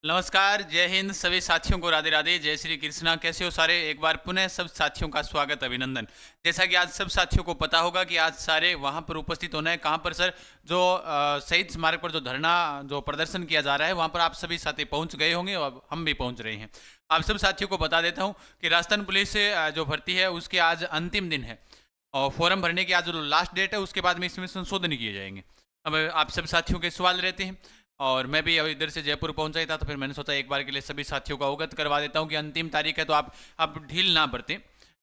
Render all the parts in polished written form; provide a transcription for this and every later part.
नमस्कार, जय हिंद सभी साथियों को राधे राधे, जय श्री कृष्णा। कैसे हो सारे? एक बार पुनः सब साथियों का स्वागत, अभिनंदन। जैसा कि आज सब साथियों को पता होगा कि आज सारे वहां पर उपस्थित होना है। कहां पर सर? जो शहीद स्मारक पर जो धरना जो प्रदर्शन किया जा रहा है वहां पर आप सभी साथी पहुंच गए होंगे और हम भी पहुंच रहे हैं। आप सब साथियों को बता देता हूँ कि राजस्थान पुलिस से जो भर्ती है उसके आज अंतिम दिन है और फॉर्म भरने की आज जो लास्ट डेट है उसके बाद में इसमें संशोधन किए जाएंगे। अब आप सब साथियों के सवाल रहते हैं और मैं भी अब इधर से जयपुर पहुंचा ही था, तो फिर मैंने सोचा एक बार के लिए सभी साथियों को अवगत करवा देता हूं कि अंतिम तारीख है, तो आप अब ढील ना बरतें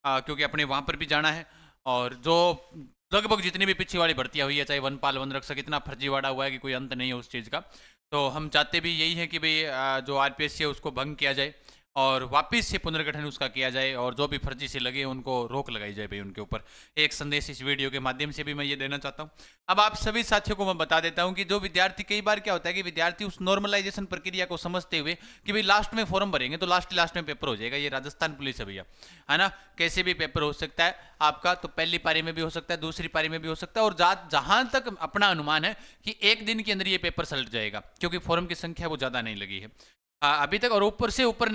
क्योंकि अपने वहां पर भी जाना है। और जो लगभग जितनी भी पीछे वाली भर्तियां हुई है, चाहे वनपाल वन रक्षक, इतना फर्जीवाड़ा हुआ है कि कोई अंत नहीं है उस चीज़ का। तो हम चाहते भी यही है कि भाई जो आरपीएस है उसको भंग किया जाए और वापस से पुनर्गठन उसका किया जाए और जो भी फर्जी से लगे उनको रोक लगाई जाए भाई उनके ऊपर। एक संदेश इस वीडियो के माध्यम से भी मैं ये देना चाहता हूँ। अब आप सभी साथियों को मैं बता देता हूँ कि जो विद्यार्थी, कई बार क्या होता है कि विद्यार्थी उस नॉर्मलाइजेशन प्रक्रिया को समझते हुए कि भाई लास्ट में फॉर्म भरेंगे तो लास्ट में पेपर हो जाएगा। ये राजस्थान पुलिस है भैया, है ना? कैसे भी पेपर हो सकता है आपका, तो पहली पारी में भी हो सकता है, दूसरी पारी में भी हो सकता है, और जहां तक अपना अनुमान है कि एक दिन के अंदर ये पेपर सलट जाएगा क्योंकि फॉर्म की संख्या वो ज्यादा नहीं लगी है अभी तक। और ऊपर से ऊपर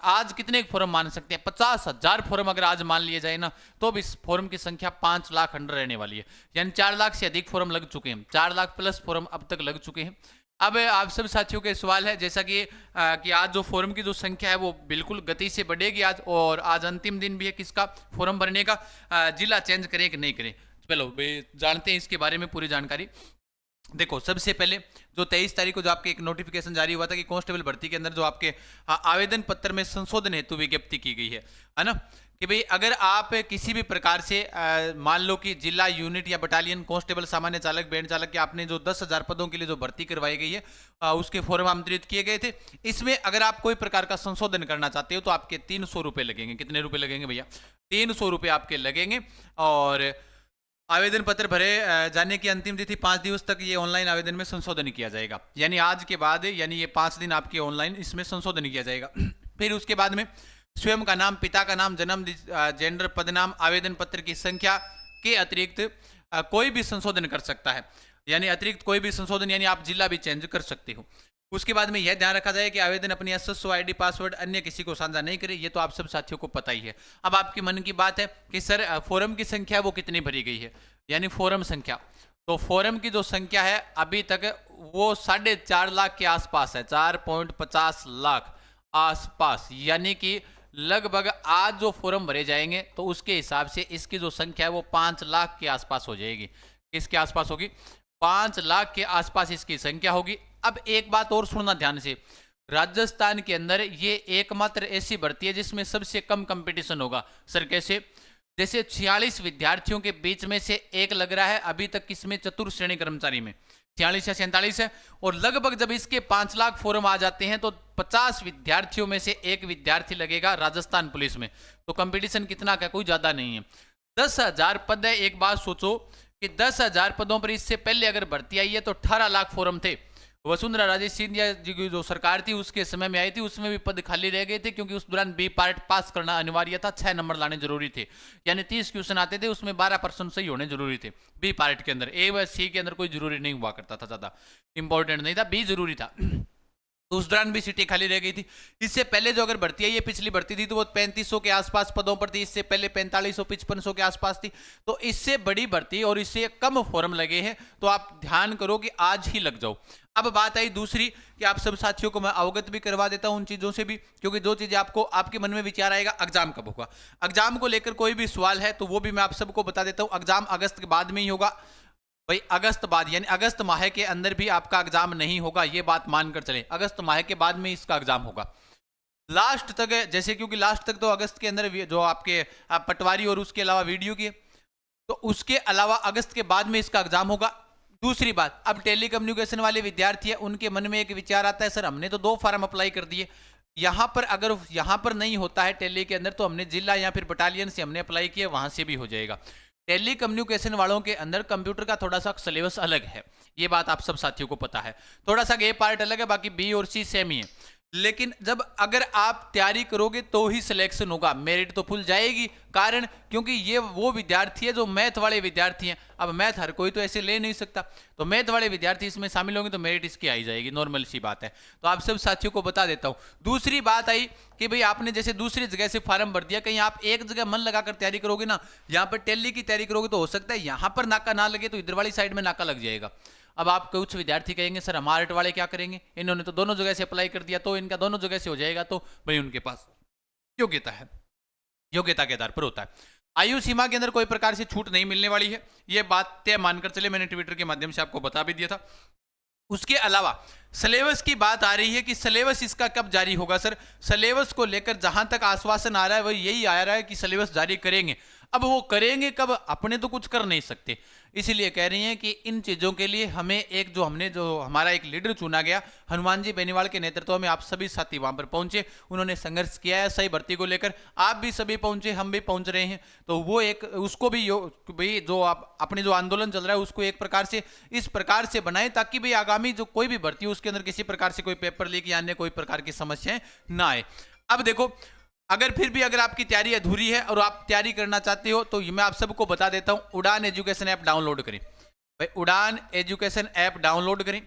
आज कितने फॉर्म मान सकते हैं? 50,000 फॉर्म अगर आज मान लिए जाए ना, तो भी इस फॉर्म की संख्या 5 लाख अंडर रहने वाली है। यानी 4 लाख से अधिक फॉर्म लग चुके हैं, 4 लाख प्लस फॉर्म अब तक लग चुके हैं। अब आप सब साथियों के सवाल है, जैसा कि आज जो फॉर्म की जो संख्या है वो बिल्कुल गति से बढ़ेगी आज, और आज अंतिम दिन भी है किसका? फॉर्म भरने का। जिला चेंज करें कि नहीं करें, चलो जानते हैं इसके बारे में पूरी जानकारी। देखो, सबसे पहले जो 23 तारीख को जो आपके एक नोटिफिकेशन जारी हुआ था कि कांस्टेबल भर्ती के अंदर जो आपके आवेदन पत्र में संशोधन हेतु विज्ञप्ति की गई है ना? कि भाई अगर आप किसी भी प्रकार से मान लो कि जिला यूनिट या बटालियन कांस्टेबल सामान्य चालक बैंड चालक के आपने जो 10,000 पदों के लिए जो भर्ती करवाई गई है उसके फॉर्म आमंत्रित किए गए थे। इसमें अगर आप कोई प्रकार का संशोधन करना चाहते हो तो आपके 300 रुपये लगेंगे। कितने रुपए लगेंगे भैया? 300 रुपये आपके लगेंगे। और आवेदन पत्र भरे जाने की अंतिम तिथि 5 दिवस तक ये ऑनलाइन आवेदन में संशोधन किया जाएगा। यानी आज के बाद, यानी ये 5 दिन आपके ऑनलाइन इसमें संशोधन किया जाएगा। फिर उसके बाद में स्वयं का नाम, पिता का नाम, जन्म, जेंडर, पदनाम, आवेदन पत्र की संख्या के अतिरिक्त कोई भी संशोधन कर सकता है। यानी अतिरिक्त कोई भी संशोधन, यानी आप जिला भी चेंज कर सकते हो। उसके बाद में यह ध्यान रखा जाए कि आवेदन अपनी एसएसओ आईडी पासवर्ड अन्य किसी को साझा नहीं करे। ये तो आप सब साथियों को पता ही है। अब आपके मन की बात है कि सर फॉर्म की संख्या वो कितनी भरी गई है, यानी फॉर्म संख्या। तो फॉर्म की जो संख्या है अभी तक वो 4.5 लाख के आसपास है, 4.50 लाख आसपास। यानी कि लगभग आज जो फॉर्म भरे जाएंगे तो उसके हिसाब से इसकी जो संख्या है वो 5 लाख के आसपास हो जाएगी। किसके आसपास होगी? 5 लाख के आसपास इसकी संख्या होगी। अब एक बात और सुनना ध्यान से, राजस्थान के अंदर ये एकमात्र ऐसी भर्ती है जिसमें सबसे कम कंपटीशन होगा। सर कैसे? जैसे 46 विद्यार्थियों के बीच में से एक लग रहा है अभी तक किसमें? चतुर्थ श्रेणी कर्मचारी में 46 या 47 है। और लगभग जब इसके 5 लाख फॉर्म आ जाते हैं तो 50 विद्यार्थियों में से एक विद्यार्थी लगेगा राजस्थान पुलिस में। तो कंपटीशन कितना का? कोई ज्यादा नहीं है। 10,000 पद है। एक बात सोचो कि 10,000 पदों पर इससे पहले अगर भर्ती आई है तो 18 लाख फॉर्म थे। वसुंधरा राजे सिंधिया जी की जो सरकार थी उसके समय में आई थी, उसमें भी पद खाली रह गए थे क्योंकि उस दौरान बी पार्ट पास करना अनिवार्य था, 6 नंबर लाने जरूरी थे। यानी 30 क्वेश्चन आते थे, उसमें 12% सही होने जरूरी थे बी पार्ट के अंदर। ए व सी के अंदर कोई जरूरी नहीं हुआ करता था, ज्यादा इंपॉर्टेंट नहीं था, बी जरूरी था। तो उस दौरान भी सीटें खाली रह गई थी। इससे पहले जो अगर भर्ती आई है, पिछली भर्ती थी तो वो 3500 के आसपास पदों पर थी। इससे पहले 4500 5500 के आसपास थी। तो इससे बड़ी भर्ती और इससे कम फॉर्म लगे हैं। तो आप ध्यान करो कि आज ही लग जाओ। अब बात आई दूसरी कि आप सब साथियों को मैं अवगत भी करवा देता हूं उन चीजों से भी, क्योंकि जो चीजें आपको आपके मन में विचार आएगा, एग्जाम कब होगा, एग्जाम को लेकर कोई भी सवाल है तो वो भी मैं आप सबको बता देता हूं। एग्जाम अगस्त के बाद में ही होगा भाई, अगस्त बाद, यानी अगस्त माह के अंदर भी आपका एग्जाम नहीं होगा, ये बात मानकर चले। अगस्त माह के बाद में इसका एग्जाम होगा लास्ट तक, जैसे क्योंकि लास्ट तक तो अगस्त के अंदर जो आपके पटवारी और उसके अलावा वीडियो की, तो उसके अलावा अगस्त के बाद में इसका एग्जाम होगा। दूसरी बात, अब टेली कम्युनिकेशन वाले विद्यार्थी है, उनके मन में एक विचार आता है, सर हमने तो 2 फार्म अप्लाई कर दिए, यहां पर अगर यहां पर नहीं होता है टेली के अंदर तो हमने जिला या फिर बटालियन से हमने अप्लाई किया, वहां से भी हो जाएगा। टेली कम्युनिकेशन वालों के अंदर कंप्यूटर का थोड़ा सा सिलेबस अलग है, ये बात आप सब साथियों को पता है। थोड़ा सा ए पार्ट अलग है, बाकी बी और सी सेम ही है। लेकिन जब अगर आप तैयारी करोगे तो ही सिलेक्शन होगा, मेरिट तो फुल जाएगी। कारण क्योंकि ये वो विद्यार्थी है जो मैथ वाले विद्यार्थी हैं। अब मैथ हर कोई तो ऐसे ले नहीं सकता, तो मैथ वाले विद्यार्थी इसमें शामिल होंगे तो मेरिट इसकी आई जाएगी, नॉर्मल सी बात है। तो आप सब साथियों को बता देता हूं। दूसरी बात आई कि भाई आपने जैसे दूसरी जगह से फार्म भर दिया, कहीं आप एक जगह मन लगाकर तैयारी करोगे ना, यहाँ पर टेली की तैयारी करोगे तो हो सकता है यहाँ पर नाका ना लगे तो इधर वाली साइड में नाका लग जाएगा। अब आप कुछ विद्यार्थी कहेंगे सर हमारे आर्ट वाले क्या करेंगे, इन्होंने तो दोनों जगह से अप्लाई कर दिया, तो इनका दोनों जगह से हो जाएगा। तो भाई उनके पास योग्यता है, योग्यता के आधार पर होता है। आयु सीमा के अंदर कोई प्रकार से छूट नहीं मिलने वाली है, ये बात तय मानकर चले, मैंने ट्विटर के माध्यम से आपको बता भी दिया था। उसके अलावा सिलेबस की बात आ रही है कि सिलेबस इसका कब जारी होगा। सर सिलेबस को लेकर जहां तक आश्वासन आ रहा है वह यही आ रहा है कि सिलेबस जारी करेंगे। अब वो करेंगे कब, अपने तो कुछ कर नहीं सकते, इसलिए कह रही हैं कि इन चीज़ों के लिए हमें एक जो हमारा एक लीडर चुना गया हनुमान जी बेनीवाल के नेतृत्व में, आप सभी साथी वहां पर पहुंचे, उन्होंने संघर्ष किया है सही भर्ती को लेकर, आप भी सभी पहुंचे, हम भी पहुंच रहे हैं। तो वो एक उसको भी भाई जो आप अपने जो आंदोलन चल रहा है उसको एक प्रकार से इस प्रकार से बनाए ताकि भाई आगामी जो कोई भी भर्ती हो उसके अंदर किसी प्रकार से कोई पेपर लीक या अन्य कोई प्रकार की समस्याएं ना आए। अब देखो अगर फिर भी अगर आपकी तैयारी अधूरी है और आप तैयारी करना चाहते हो तो मैं आप सबको बता देता हूं, उड़ान एजुकेशन ऐप डाउनलोड करें। भाई उड़ान एजुकेशन ऐप डाउनलोड करें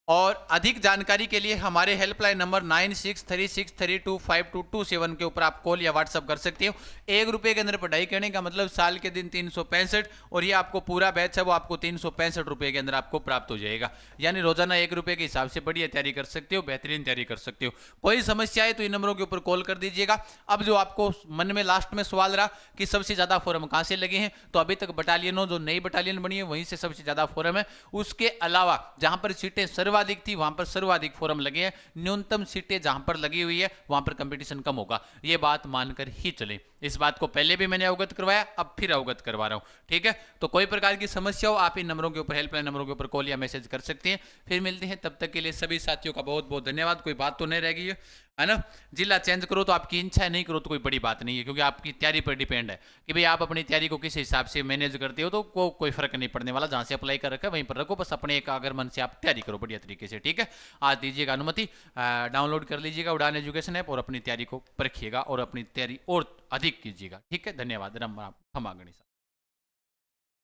और अधिक जानकारी के लिए हमारे हेल्पलाइन नंबर 9636325227 के ऊपर आप कॉल या व्हाट्सअप कर सकते हो। 1 रुपये के अंदर पढ़ाई करने का मतलब साल के दिन 365 और ये आपको पूरा बैच है वो आपको 365 रुपये के अंदर आपको प्राप्त हो जाएगा। यानी रोजाना 1 रुपये के हिसाब से बढ़िया तैयारी कर सकते हो, बेहतरीन तैयारी कर सकते हो। कोई समस्या है तो इन नंबरों के ऊपर कॉल कर दीजिएगा। अब जो आपको मन में लास्ट में सवाल रहा कि सबसे ज्यादा फॉर्म कहाँ से लगे हैं, तो अभी तक बटालियनों जो नई बटालियन बनी है वहीं से सबसे ज्यादा फॉर्म है। उसके अलावा जहां पर सीटें सर्वाधिक थी वहां पर सर्वाधिक फॉर्म लगे हैं, न्यूनतम सीटें जहां पर लगी हुई है वहां पर कंपटीशन कम होगा, ये बात मानकर ही चले। इस बात को पहले भी मैंने अवगत करवाया, अब फिर अवगत करवा रहा हूं, ठीक है। तो कोई प्रकार की समस्या हो आप इन नंबरों के ऊपर हेल्पलाइन नंबरों के ऊपर कॉल या मैसेज कर सकते हैं। फिर मिलते हैं, तब तक के लिए सभी साथियों का बहुत बहुत धन्यवाद। कोई बात तो नहीं रह गई है ना। जिला चेंज करो तो आपकी इच्छा है, नहीं करो तो कोई बड़ी बात नहीं है, क्योंकि आपकी तैयारी पर डिपेंड है कि भाई आप अपनी तैयारी को किस हिसाब से मैनेज करते हो। तो कोई फर्क नहीं पड़ने वाला, जहां से अप्लाई कर रखा है वहीं पर रखो, बस अपने एक अगर मन से आप तैयारी करो बढ़िया तरीके से, ठीक है। आज दीजिएगा अनुमति, डाउनलोड कर लीजिएगा उड़ान एजुकेशन ऐप और अपनी तैयारी को परखिएगा और अपनी तैयारी और अधिक कीजिएगा, ठीक है। धन्यवाद। राम राम, हम आगणी।